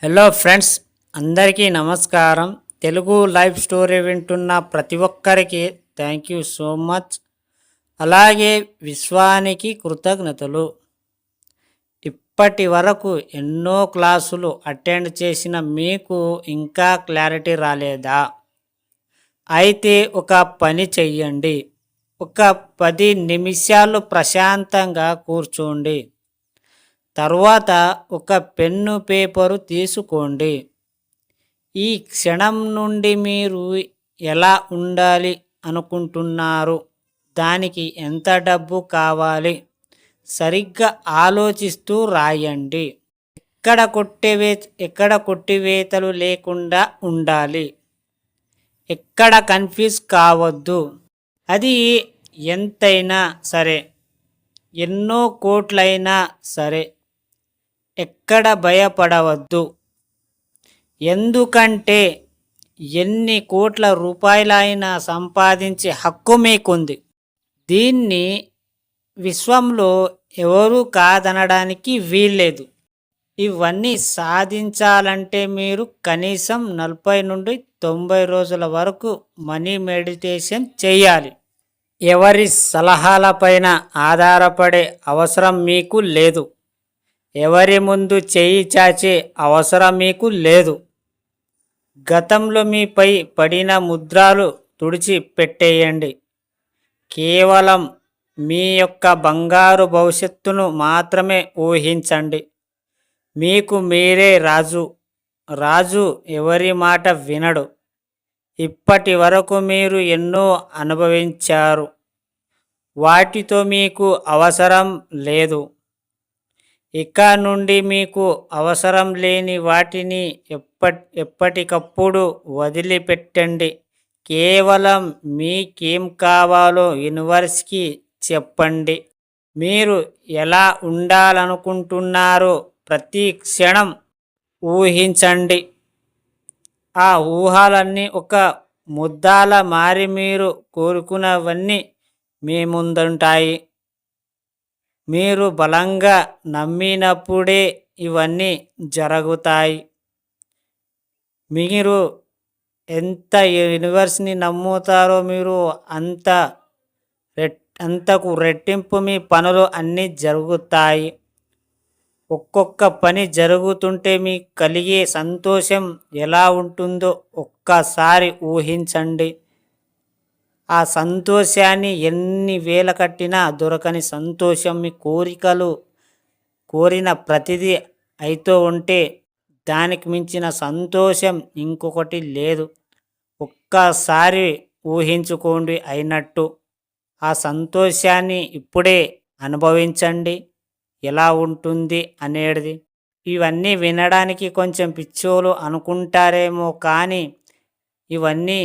Hello friends, అందరికీ నమస్కారం. Telugu live story వింటున్న ప్రతి ఒక్కరికి థ్యాంక్ యూ సో మచ్. అలాగే విశ్వానికి కృతజ్ఞతలు. ఇప్పటి వరకు ఎన్నో క్లాసులు అటెండ్ చేసిన మీకు ఇంకా క్లారిటీ రాలేదా? అయితే ఒక పని చెయ్యండి. ఒక 10 నిమిషాలు ప్రశాంతంగా కూర్చోండి. తర్వాత ఒక పెన్ను పేపరు తీసుకోండి. ఈ క్షణం నుండి మీరు ఎలా ఉండాలి అనుకుంటున్నారు, దానికి ఎంత డబ్బు కావాలి, సరిగ్గా ఆలోచిస్తూ రాయండి. ఎక్కడ కొట్టివేతలు లేకుండా ఉండాలి. ఎక్కడ కన్ఫ్యూజ్ కావద్దు. అది ఎంతైనా సరే, ఎన్నో కోట్లైనా సరే, ఎక్కడ భయపడవద్దు. ఎందుకంటే ఎన్ని కోట్ల రూపాయలైనా సంపాదించే హక్కు మీకుంది. దీన్ని విశ్వంలో ఎవరూ కాదనడానికి వీల్లేదు. ఇవన్నీ సాధించాలంటే మీరు కనీసం 40 నుండి 90 రోజుల వరకు మనీ మెడిటేషన్ చేయాలి. ఎవరి సలహాలపైన ఆధారపడే అవసరం మీకు లేదు. ఎవరి ముందు చేయి చాచే అవసరం మీకు లేదు. గతంలో మీపై పడిన ముద్రాలు తుడిచి పెట్టేయండి. కేవలం మీ యొక్క బంగారు భవిష్యత్తును మాత్రమే ఊహించండి. మీకు మీరే రాజు. రాజు ఎవరి మాట వినడు. ఇప్పటి వరకు మీరు ఎన్నో అనుభవించారు. వాటితో మీకు అవసరం లేదు. ఇక నుండి మీకు అవసరం లేని వాటిని ఎప్పటికప్పుడు వదిలిపెట్టండి. కేవలం మీకేం కావాలో యూనివర్స్కి చెప్పండి. మీరు ఎలా ఉండాలనుకుంటున్నారో ప్రతి క్షణం ఊహించండి. ఆ ఊహలన్నీ ఒక ముద్దాల మారి మీరు కోరుకున్నవన్నీ మీ ముందుంటాయి. మీరు బలంగా నమ్మినప్పుడే ఇవన్నీ జరుగుతాయి. మీరు ఎంత యూనివర్స్ని నమ్ముతారో మీరు అంతకు రెట్టింపు మీ పనులు అన్నీ జరుగుతాయి. ఒక్కొక్క పని జరుగుతుంటే మీకు కలిగే సంతోషం ఎలా ఉంటుందో ఒక్కసారి ఊహించండి. ఆ సంతోషాన్ని ఎన్ని వేల కట్టినా దొరకని సంతోషం. మీ కోరిన ప్రతిదీ అయితో ఉంటే దానికి మించిన సంతోషం ఇంకొకటి లేదు. ఒక్కసారి ఊహించుకోండి అయినట్టు. ఆ సంతోషాన్ని ఇప్పుడే అనుభవించండి. ఎలా ఉంటుంది అనేది. ఇవన్నీ వినడానికి కొంచెం పిచ్చోలు అనుకుంటారేమో, కానీ ఇవన్నీ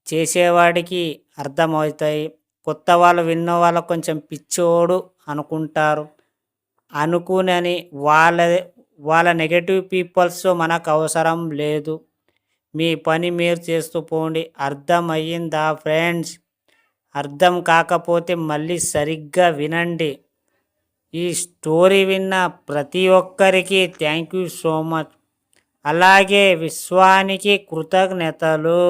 చేసేవాడికి అర్థమవుతాయి. కొత్త వాళ్ళు విన్న వాళ్ళు కొంచెం పిచ్చోడు అనుకుంటారు. అనుకునని వాళ్ళ నెగటివ్ పీపుల్స్ మనకు అవసరం లేదు. మీ పని మీరు చేస్తూ పోండి. అర్థమయ్యిందా ఫ్రెండ్స్? అర్థం కాకపోతే మళ్ళీ సరిగ్గా వినండి. ఈ స్టోరీ విన్న ప్రతి ఒక్కరికి థ్యాంక్ యూ సో మచ్. అలాగే విశ్వానికి కృతజ్ఞతలు.